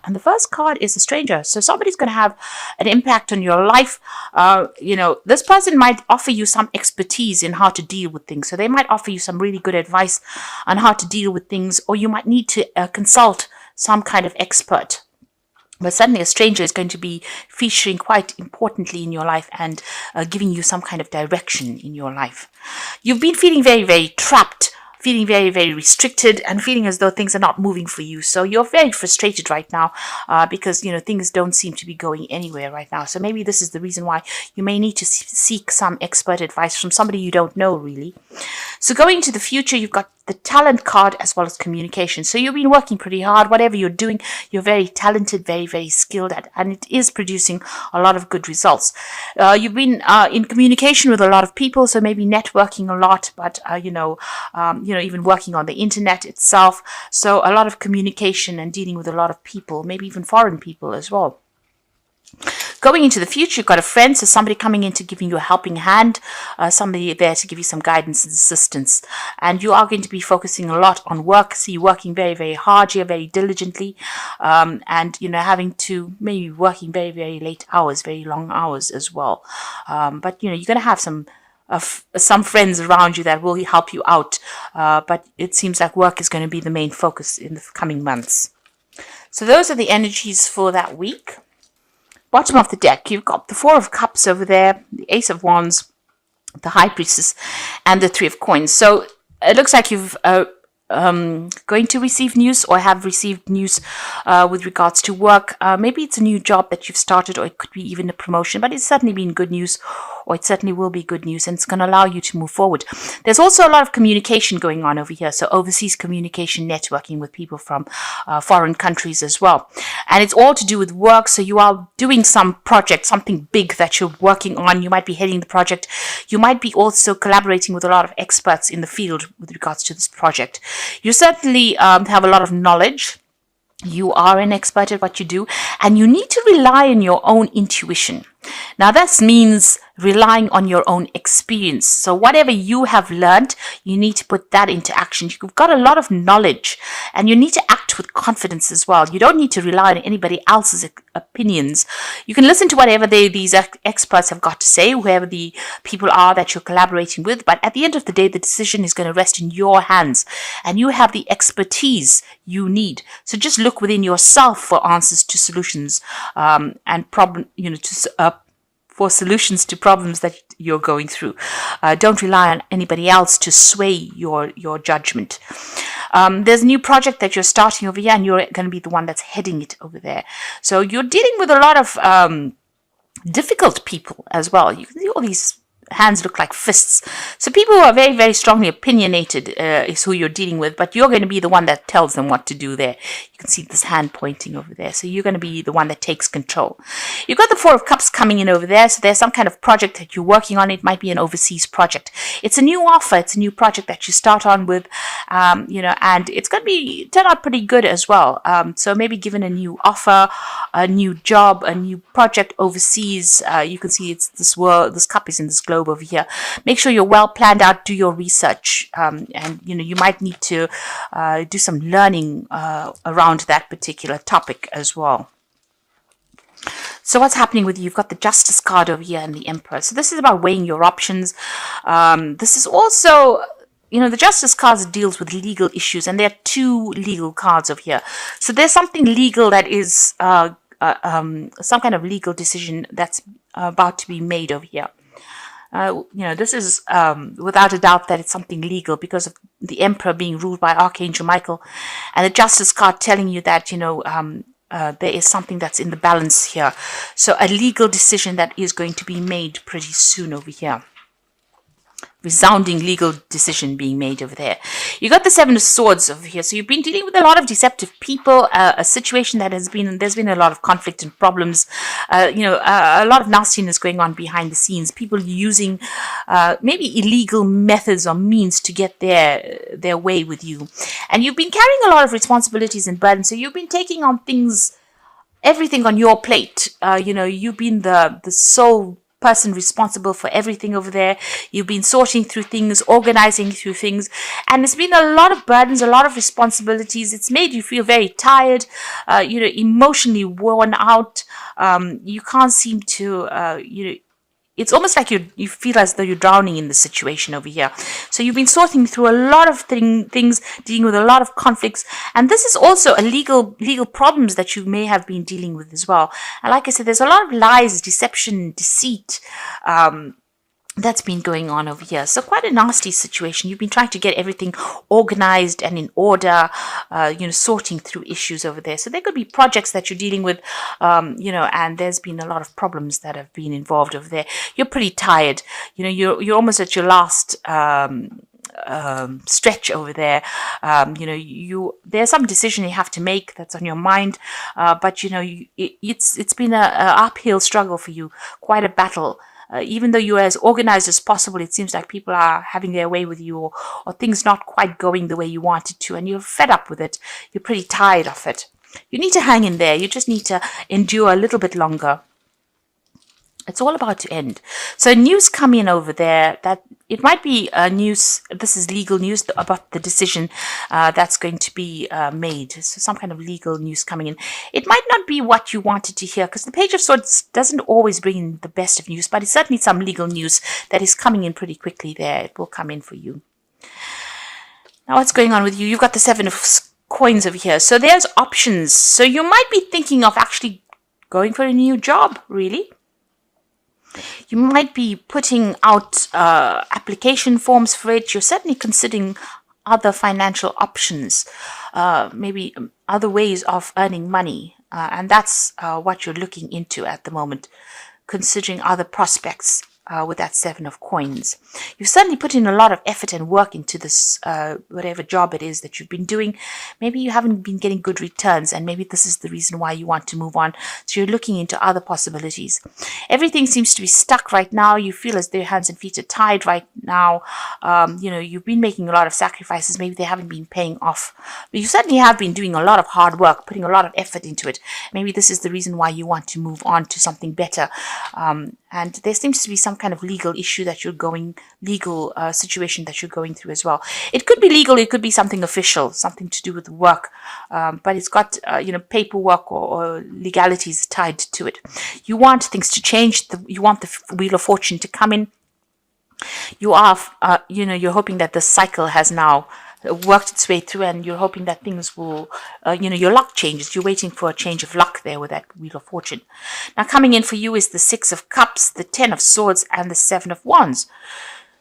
And the first card is a stranger. So somebody's going to have an impact on your life. This person might offer you some expertise in how to deal with things. So they might offer you some really good advice on how to deal with things, or you might need to consult some kind of expert. But suddenly a stranger is going to be featuring quite importantly in your life and giving you some kind of direction in your life. You've been feeling very, very trapped, feeling very, very restricted, and feeling as though things are not moving for you. So you're very frustrated right now because, things don't seem to be going anywhere right now. So maybe this is the reason why you may need to seek some expert advice from somebody you don't know, really. So going into the future, you've got the talent card as well as communication. So you've been working pretty hard. Whatever you're doing, you're very talented, very, very skilled at, and it is producing a lot of good results. You've been in communication with a lot of people, so maybe networking a lot, but even working on the internet itself. So a lot of communication and dealing with a lot of people, maybe even foreign people as well. Going into the future, you've got a friend, so somebody coming in to giving you a helping hand, somebody there to give you some guidance and assistance. And you are going to be focusing a lot on work, so you're working very, very hard here, very diligently, and, having to maybe working very, very late hours, very long hours as well. But, you're going to have some friends around you that will help you out, but it seems like work is going to be the main focus in the coming months. So those are the energies for that week. Bottom of the deck, you've got the Four of Cups over there, the Ace of Wands, the High Priestess, and the Three of Coins. So it looks like you've going to receive news or have received news with regards to work. Maybe it's a new job that you've started, or it could be even a promotion, but it's certainly been good news, or it certainly will be good news, and it's going to allow you to move forward. There's also a lot of communication going on over here, so overseas communication, networking with people from foreign countries as well. And it's all to do with work, so you are doing some project, something big that you're working on. You might be heading the project. You might be also collaborating with a lot of experts in the field with regards to this project. You certainly have a lot of knowledge. You are an expert at what you do, and you need to rely on your own intuition. Now, that means relying on your own experience. So whatever you have learned, you need to put that into action. You've got a lot of knowledge, and you need to act with confidence as well. You don't need to rely on anybody else's opinions. You can listen to whatever these experts have got to say, whoever the people are that you're collaborating with. But at the end of the day, the decision is going to rest in your hands, and you have the expertise you need. So just look within yourself for answers to solutions and for solutions to problems that you're going through. Don't rely on anybody else to sway your judgment. There's a new project that you're starting over here, and you're going to be the one that's heading it over there. So you're dealing with a lot of difficult people as well. You can see all these hands look like fists. So people who are very, very strongly opinionated is who you're dealing with, but you're going to be the one that tells them what to do there. You can see this hand pointing over there. So you're going to be the one that takes control. You've got the Four of Cups coming in over there. So there's some kind of project that you're working on. It might be an overseas project. It's a new offer. It's a new project that you start on with, and it's going to turn out pretty good as well. So maybe given a new offer, a new job, a new project overseas, you can see it's this cup is in this globe over here. Make sure you're well planned out, do your research, and you might need to do some learning around that particular topic as well. So what's happening with you? You've got the Justice card over here and the Emperor. So this is about weighing your options. This is also, the Justice cards deals with legal issues, and there are two legal cards over here. So there's something legal that is some kind of legal decision that's about to be made over here. This is without a doubt that it's something legal, because of the Emperor being ruled by Archangel Michael, and the Justice card telling you that there is something that's in the balance here. So a legal decision that is going to be made pretty soon over here. Resounding legal decision being made over there. You got the Seven of Swords over here. So you've been dealing with a lot of deceptive people, a situation that there's been a lot of conflict and problems, a lot of nastiness going on behind the scenes, people using maybe illegal methods or means to get their way with you. And you've been carrying a lot of responsibilities and burdens. So you've been taking on everything on your plate. You've been the sole person responsible for everything over there. You've been sorting through things, organizing through things, and it's been a lot of burdens, a lot of responsibilities. It's made you feel very tired, emotionally worn out. You can't seem to, it's almost like you feel as though you're drowning in the situation over here. So you've been sorting through a lot of things, dealing with a lot of conflicts, and this is also a legal problems that you may have been dealing with as well. And like I said, there's a lot of lies, deception, deceit, that's been going on over here. So quite a nasty situation. You've been trying to get everything organized and in order, sorting through issues over there. So there could be projects that you're dealing with, and there's been a lot of problems that have been involved over there. You're pretty tired. You're almost at your last stretch over there. There's some decision you have to make that's on your mind, but it's been a uphill struggle for you, quite a battle. Even though you're as organized as possible, it seems like people are having their way with you, or things not quite going the way you wanted to, and you're fed up with it. You're pretty tired of it. You need to hang in there. You just need to endure a little bit longer. It's all about to end. So news come in over there that it might be news. This is legal news about the decision that's going to be made. So some kind of legal news coming in. It might not be what you wanted to hear, because the Page of Swords doesn't always bring in the best of news, but it's certainly some legal news that is coming in pretty quickly there. It will come in for you. Now what's going on with you? You've got the 7 of coins over here. So there's options. So you might be thinking of actually going for a new job, really. You might be putting out application forms for it. You're certainly considering other financial options, maybe other ways of earning money. And that's what you're looking into at the moment, considering other prospects with that 7 of coins. You've certainly put in a lot of effort and work into this, whatever job it is that you've been doing. Maybe you haven't been getting good returns, and maybe this is the reason why you want to move on. So you're looking into other possibilities. Everything seems to be stuck right now. You feel as though your hands and feet are tied right now. You've been making a lot of sacrifices. Maybe they haven't been paying off. But you certainly have been doing a lot of hard work, putting a lot of effort into it. Maybe this is the reason why you want to move on to something better. And there seems to be some kind of legal issue that legal situation that you're going through as well. It could be legal, it could be something official, something to do with work, but it's got paperwork or legalities tied to it. You want things to change. You want the Wheel of Fortune to come in. You are, you're hoping that the cycle has now worked its way through, and you're hoping that things will, your luck changes. You're waiting for a change of luck there with that Wheel of Fortune. Now coming in for you is the 6 of Cups, the 10 of Swords, and the 7 of Wands.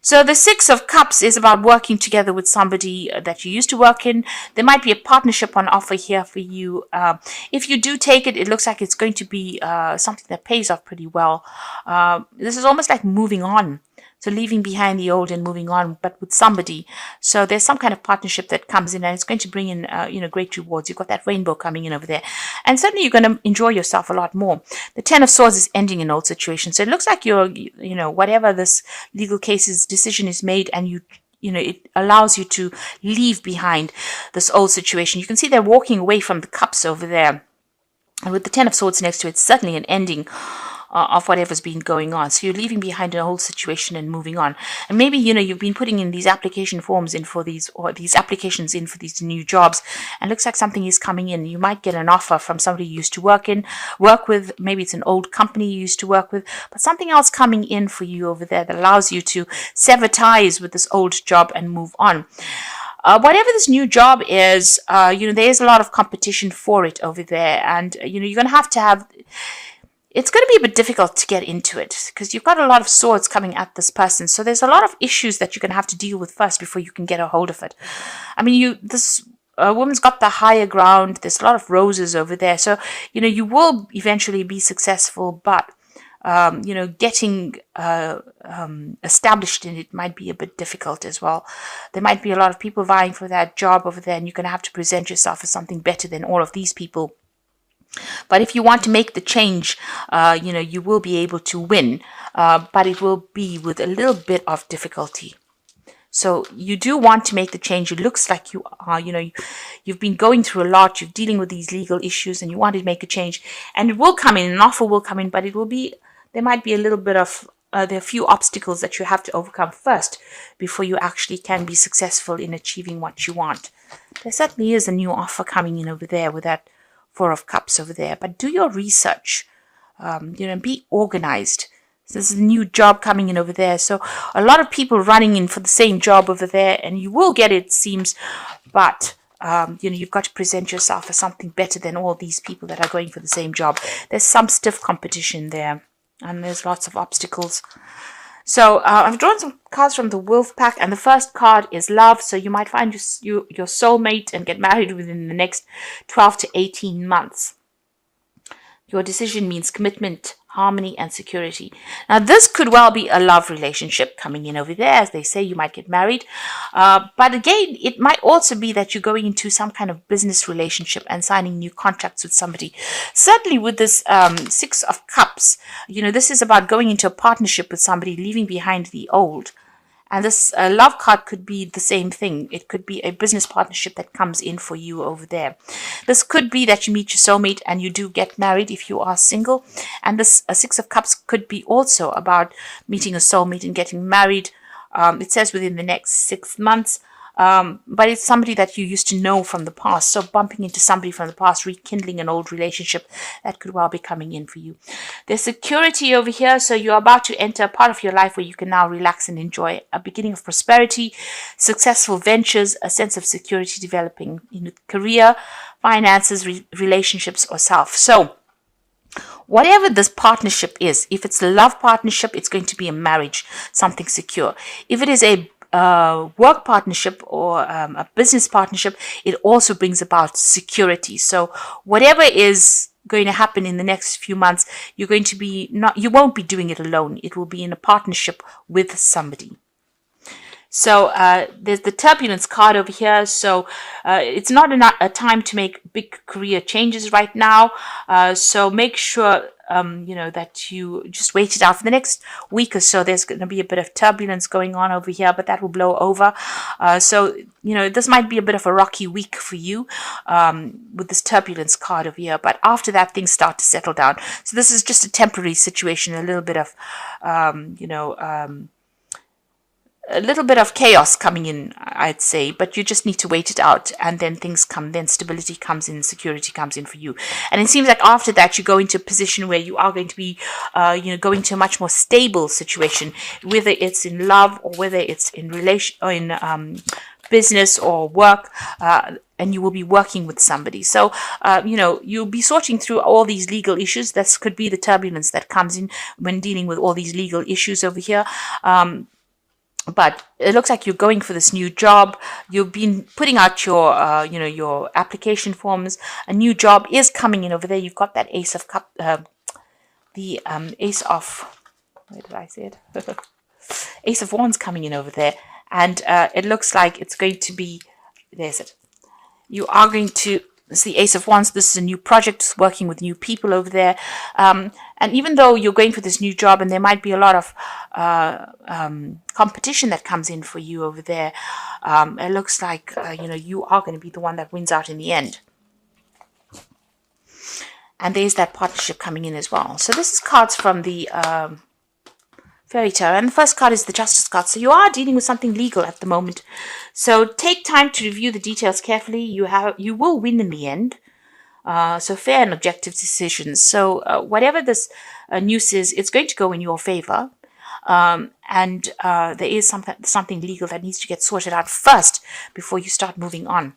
So the 6 of Cups is about working together with somebody that you used to work in. There might be a partnership on offer here for you. If you do take it, it looks like it's going to be something that pays off pretty well. This is almost like moving on. So leaving behind the old and moving on, but with somebody. So there's some kind of partnership that comes in, and it's going to bring in, great rewards. You've got that rainbow coming in over there. And certainly you're going to enjoy yourself a lot more. The 10 of Swords is ending an old situation. So it looks like you're, whatever this legal case's decision is made, and it allows you to leave behind this old situation. You can see they're walking away from the cups over there. And with the 10 of Swords next to it, it's certainly an ending of whatever's been going on. So you're leaving behind an old situation and moving on. And maybe, you've been putting in these application forms in for these, or these applications in for these new jobs, and looks like something is coming in. You might get an offer from somebody you used to work with. Maybe it's an old company you used to work with, but something else coming in for you over there that allows you to sever ties with this old job and move on. Whatever this new job is, there's a lot of competition for it over there, and you're going to have it's going to be a bit difficult to get into it, because you've got a lot of swords coming at this person. So there's a lot of issues that you're going to have to deal with first before you can get a hold of it. I mean, this woman's got the higher ground. There's a lot of roses over there. So, you will eventually be successful, but, getting established in it might be a bit difficult as well. There might be a lot of people vying for that job over there, and you're going to have to present yourself as something better than all of these people. But if you want to make the change, you will be able to win, but it will be with a little bit of difficulty. So you do want to make the change. It looks like you are, you've been going through a lot. You're dealing with these legal issues, and you want to make a change. And it will come in, an offer will come in, but there might be a little bit of there are a few obstacles that you have to overcome first before you actually can be successful in achieving what you want. There certainly is a new offer coming in over there with that Four of Cups over there. But do your research, be organized. There's a new job coming in over there. So a lot of people running in for the same job over there, and you will get it seems, but you've got to present yourself as something better than all these people that are going for the same job. There's some stiff competition there, and there's lots of obstacles. So I've drawn some cards from the Wolf Pack, and the first card is love. So you might find your soulmate and get married within the next 12 to 18 months. Your decision means commitment, harmony, and security. Now, this could well be a love relationship coming in over there. As they say, you might get married. But again, it might also be that you're going into some kind of business relationship and signing new contracts with somebody. Certainly with this Six of Cups, this is about going into a partnership with somebody, leaving behind the old. And this love card could be the same thing. It could be a business partnership that comes in for you over there. This could be that you meet your soulmate and you do get married if you are single. And this Six of Cups could be also about meeting a soulmate and getting married. It says within the next 6 months. But it's somebody that you used to know from the past. So bumping into somebody from the past, rekindling an old relationship, that could well be coming in for you. There's security over here. So you're about to enter a part of your life where you can now relax and enjoy a beginning of prosperity, successful ventures, a sense of security developing in career, finances, relationships, or self. So whatever this partnership is, if it's a love partnership, it's going to be a marriage, something secure. If it is a work partnership or a business partnership, it also brings about security. So whatever is going to happen in the next few months, you won't be doing it alone. It will be in a partnership with somebody. So there's the turbulence card over here. So it's not a time to make big career changes right now. So make sure that you just wait it out for the next week or so. There's going to be a bit of turbulence going on over here, but that will blow over. So this might be a bit of a rocky week for you with this turbulence card over here. But after that, things start to settle down. So this is just a temporary situation, a little bit of, a little bit of chaos coming in, I'd say, but you just need to wait it out, and then then stability comes in, security comes in for you. And it seems like after that, you go into a position where you are going to be, going to a much more stable situation, whether it's in love or whether it's in relation or in business or work, and you will be working with somebody. So, you'll be sorting through all these legal issues. This could be the turbulence that comes in when dealing with all these legal issues over here. But it looks like you're going for this new job. You've been putting out your, your application forms. A new job is coming in over there. You've got that Ace of Cup, the Ace of, where did I say it? Ace of Wands coming in over there. And it looks like it's going to be, there's it. You are going to, it's the Ace of Wands. This is a new project, working with new people over there. And even though you're going for this new job and there might be a lot of competition that comes in for you over there, it looks like, you are going to be the one that wins out in the end. And there's that partnership coming in as well. So this is cards from the Fairy Tarot. And the first card is the Justice card. So you are dealing with something legal at the moment. So take time to review the details carefully. You will win in the end. So fair and objective decisions. So whatever this news is, it's going to go in your favor. And there is something legal that needs to get sorted out first before you start moving on.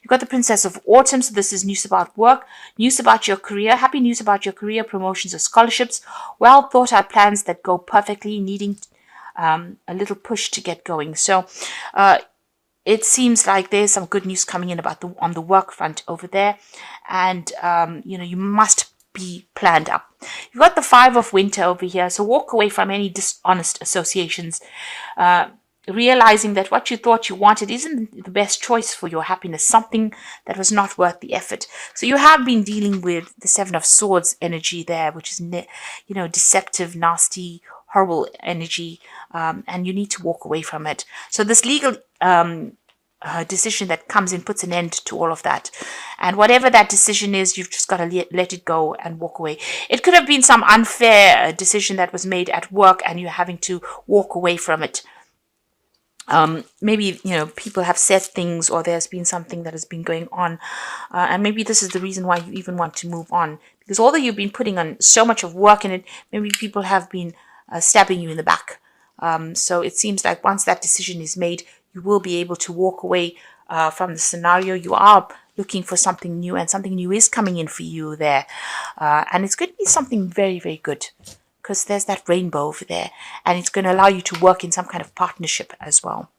You've got the Princess of Autumn. So this is news about work, news about your career, happy news about your career, promotions or scholarships, well thought out plans that go perfectly, needing a little push to get going. So it seems like there's some good news coming in on the work front over there. And, you must be planned up. You've got the Five of Winter over here. So walk away from any dishonest associations, realizing that what you thought you wanted isn't the best choice for your happiness, something that was not worth the effort. So you have been dealing with the Seven of Swords energy there, which is, deceptive, nasty, horrible energy, and you need to walk away from it. So this legal decision that comes in, puts an end to all of that. And whatever that decision is, you've just got to let it go and walk away. It could have been some unfair decision that was made at work and you're having to walk away from it. Maybe, people have said things, or there's been something that has been going on. And maybe this is the reason why you even want to move on. Because although you've been putting on so much of work in it, maybe people have been stabbing you in the back. So it seems like once that decision is made, you will be able to walk away from the scenario. You are looking for something new, and something new is coming in for you there. And it's going to be something very, very good, because there's that rainbow over there, and it's going to allow you to work in some kind of partnership as well.